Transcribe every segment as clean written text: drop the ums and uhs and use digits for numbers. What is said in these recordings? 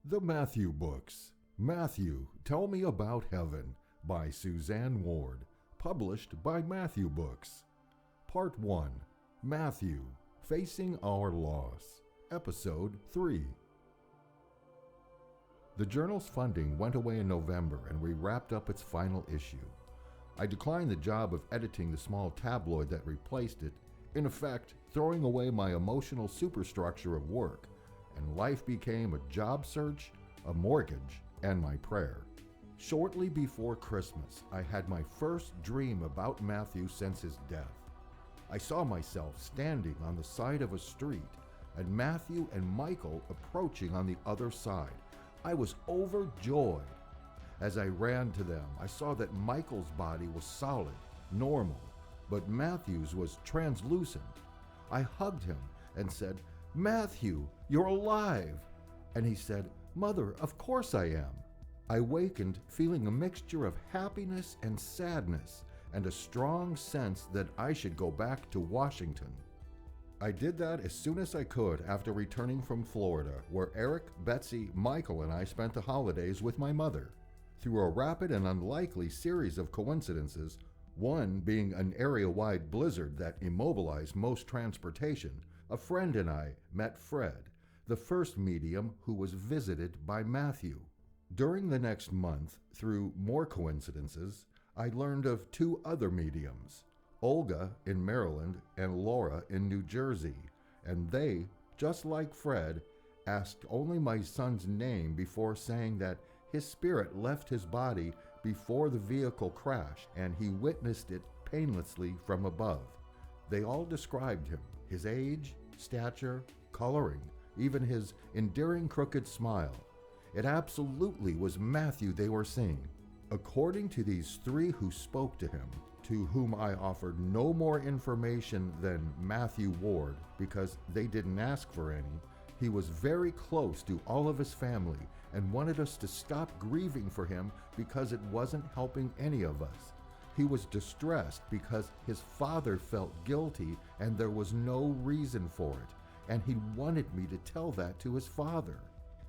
The Matthew Books. Matthew, Tell Me About Heaven by Suzanne Ward. Published by Matthew Books. Part 1. Matthew, Facing Our Loss. Episode 3. The journal's funding went away in November and we wrapped up its final issue. I declined the job of editing the small tabloid that replaced it, in effect throwing away my emotional superstructure of work, and life became a job search, a mortgage, and my prayer. Shortly before Christmas, I had my first dream about Matthew since his death. I saw myself standing on the side of a street and Matthew and Michael approaching on the other side. I was overjoyed. As I ran to them, I saw that Michael's body was solid, normal, but Matthew's was translucent. I hugged him and said, "Matthew, you're alive!" And he said, "Mother, of course I am." I wakened feeling a mixture of happiness and sadness and a strong sense that I should go back to Washington. I did that as soon as I could after returning from Florida, where Eric, Betsy, Michael, and I spent the holidays with my mother. Through a rapid and unlikely series of coincidences, one being an area-wide blizzard that immobilized most transportation, a friend and I met Fred, the first medium who was visited by Matthew. During the next month, through more coincidences, I learned of two other mediums, Olga in Maryland and Laura in New Jersey, and they, just like Fred, asked only my son's name before saying that his spirit left his body before the vehicle crashed and he witnessed it painlessly from above. They all described him, his age, stature, coloring, even his endearing crooked smile. It absolutely was Matthew they were seeing. According to these three who spoke to him, to whom I offered no more information than Matthew Ward because they didn't ask for any, he was very close to all of his family and wanted us to stop grieving for him because it wasn't helping any of us. He was distressed because his father felt guilty and there was no reason for it, and he wanted me to tell that to his father.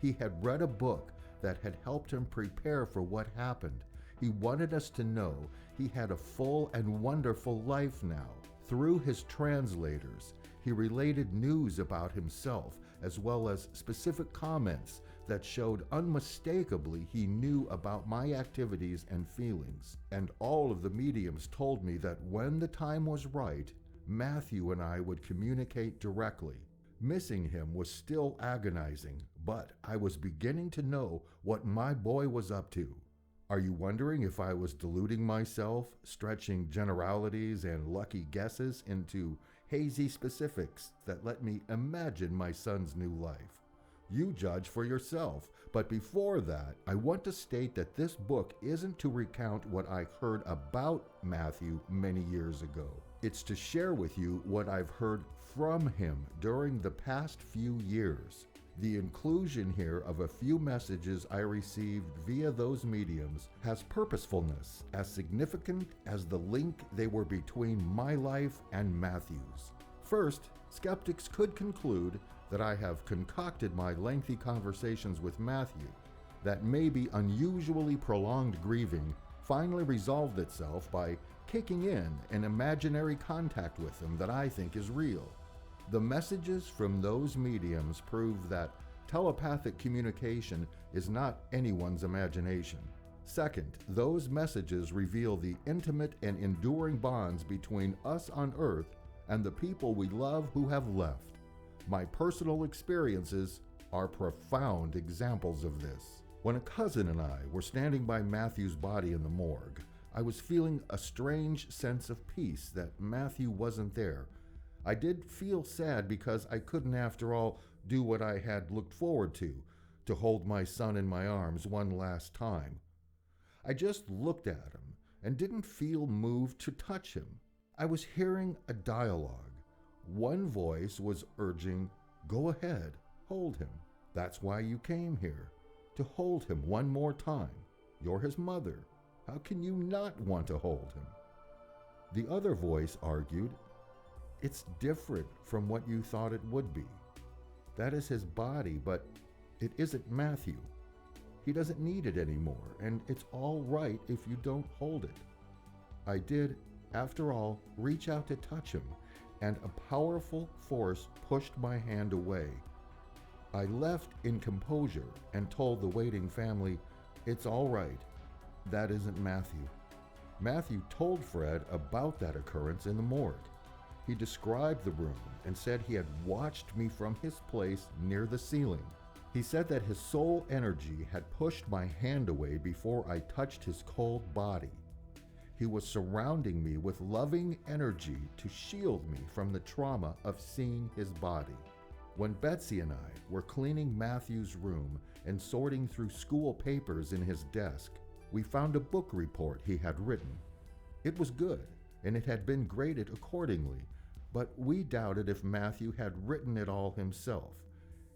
He had read a book that had helped him prepare for what happened. He wanted us to know he had a full and wonderful life now. Through his translators, he related news about himself as well as specific comments that showed unmistakably he knew about my activities and feelings. And all of the mediums told me that when the time was right, Matthew and I would communicate directly. Missing him was still agonizing, but I was beginning to know what my boy was up to. Are you wondering if I was deluding myself, stretching generalities and lucky guesses into hazy specifics that let me imagine my son's new life? You judge for yourself, but before that, I want to state that this book isn't to recount what I heard about Matthew many years ago. It's to share with you what I've heard from him during the past few years. The inclusion here of a few messages I received via those mediums has purposefulness as significant as the link they were between my life and Matthew's. First, skeptics could conclude that I have concocted my lengthy conversations with Matthew, that maybe unusually prolonged grieving finally resolved itself by kicking in an imaginary contact with him that I think is real. The messages from those mediums prove that telepathic communication is not anyone's imagination. Second, those messages reveal the intimate and enduring bonds between us on Earth and the people we love who have left. My personal experiences are profound examples of this. When a cousin and I were standing by Matthew's body in the morgue, I was feeling a strange sense of peace that Matthew wasn't there. I did feel sad because I couldn't, after all, do what I had looked forward to hold my son in my arms one last time. I just looked at him and didn't feel moved to touch him. I was hearing a dialogue. One voice was urging, "Go ahead, hold him. That's why you came here, to hold him one more time. You're his mother. How can you not want to hold him?" The other voice argued, "It's different from what you thought it would be. That is his body, but It isn't Matthew. He doesn't need it anymore, and it's all right if you don't hold it. I did, after all, reach out to touch him, and a powerful force pushed my hand away. I left in composure and told the waiting family, "It's all right. That isn't Matthew." Matthew told Fred about that occurrence in the morgue. He described the room and said he had watched me from his place near the ceiling. He said that his soul energy had pushed my hand away before I touched his cold body. He was surrounding me with loving energy to shield me from the trauma of seeing his body. When Betsy and I were cleaning Matthew's room and sorting through school papers in his desk, we found a book report he had written. It was good, and it had been graded accordingly, but we doubted if Matthew had written it all himself.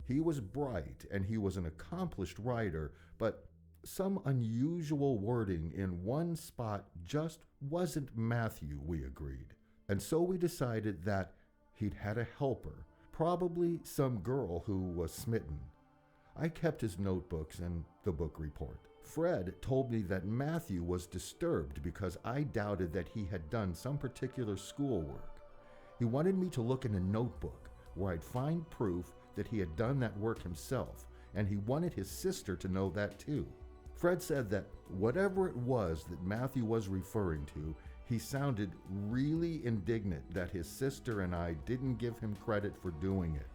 He was bright and he was an accomplished writer, but some unusual wording in one spot just wasn't Matthew, we agreed. And so we decided that he'd had a helper, probably some girl who was smitten. I kept his notebooks and the book report. Fred told me that Matthew was disturbed because I doubted that he had done some particular schoolwork. He wanted me to look in a notebook where I'd find proof that he had done that work himself, and he wanted his sister to know that too. Fred said that whatever it was that Matthew was referring to, he sounded really indignant that his sister and I didn't give him credit for doing it.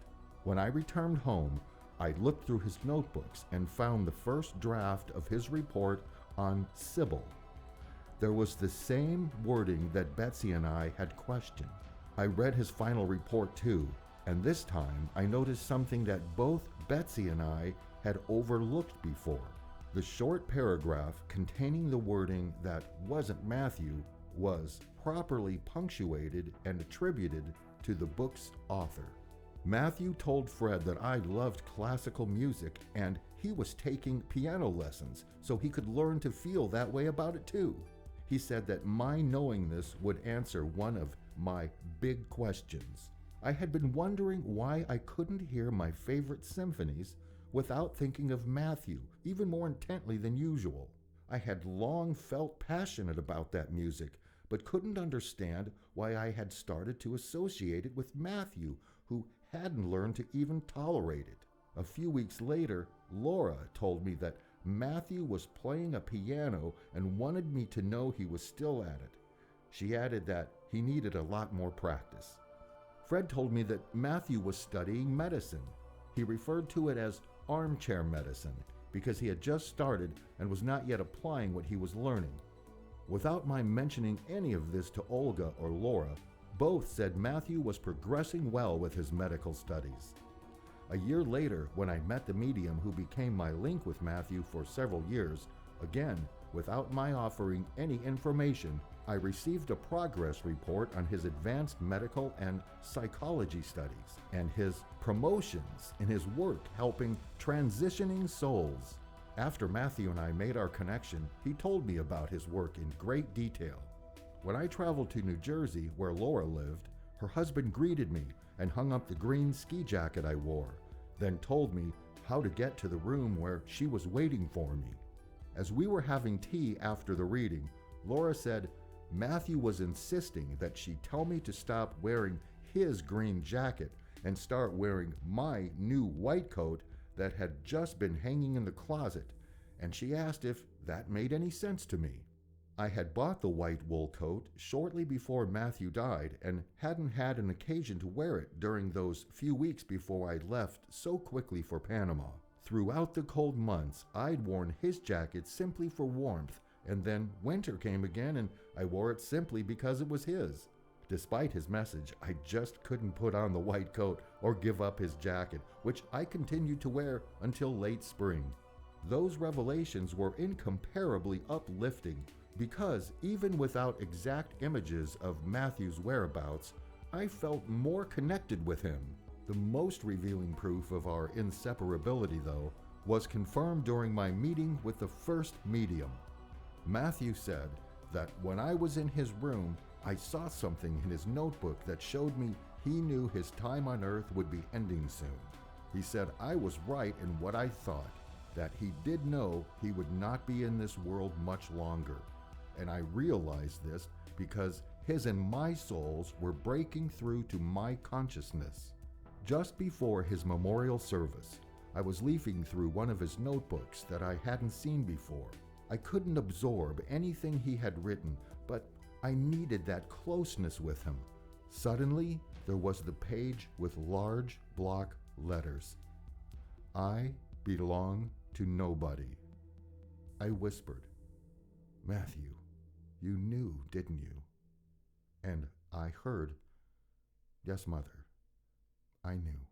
When I returned home, I looked through his notebooks and found the first draft of his report on Sybil. There was the same wording that Betsy and I had questioned. I read his final report too, and this time I noticed something that both Betsy and I had overlooked before. The short paragraph containing the wording that wasn't Matthew was properly punctuated and attributed to the book's author. Matthew told Fred that I loved classical music and he was taking piano lessons so he could learn to feel that way about it too. He said that my knowing this would answer one of my big questions. I had been wondering why I couldn't hear my favorite symphonies without thinking of Matthew even more intently than usual. I had long felt passionate about that music, but couldn't understand why I had started to associate it with Matthew, who hadn't learned to even tolerate it. A few weeks later, Laura told me that Matthew was playing a piano and wanted me to know he was still at it. She added that he needed a lot more practice. Fred told me that Matthew was studying medicine. He referred to it as armchair medicine because he had just started and was not yet applying what he was learning. Without my mentioning any of this to Olga or Laura, both said Matthew was progressing well with his medical studies. A year later, when I met the medium who became my link with Matthew for several years, again, without my offering any information, I received a progress report on his advanced medical and psychology studies and his promotions in his work helping transitioning souls. After Matthew and I made our connection, he told me about his work in great detail. When I traveled to New Jersey, where Laura lived, her husband greeted me and hung up the green ski jacket I wore, then told me how to get to the room where she was waiting for me. As we were having tea after the reading, Laura said Matthew was insisting that she tell me to stop wearing his green jacket and start wearing my new white coat that had just been hanging in the closet, and she asked if that made any sense to me. I had bought the white wool coat shortly before Matthew died and hadn't had an occasion to wear it during those few weeks before I left so quickly for Panama. Throughout the cold months, I'd worn his jacket simply for warmth, and then winter came again and I wore it simply because it was his. Despite his message, I just couldn't put on the white coat or give up his jacket, which I continued to wear until late spring. Those revelations were incomparably uplifting because even without exact images of Matthew's whereabouts, I felt more connected with him. The most revealing proof of our inseparability, though, was confirmed during my meeting with the first medium. Matthew said that when I was in his room, I saw something in his notebook that showed me he knew his time on Earth would be ending soon. He said I was right in what I thought, that he did know he would not be in this world much longer. And I realized this because his and my souls were breaking through to my consciousness. Just before his memorial service, I was leafing through one of his notebooks that I hadn't seen before. I couldn't absorb anything he had written, but I needed that closeness with him. Suddenly, there was the page with large block letters. I belong to nobody. I whispered, "Matthew, you knew, didn't you?" And I heard, "Yes, Mother, I knew."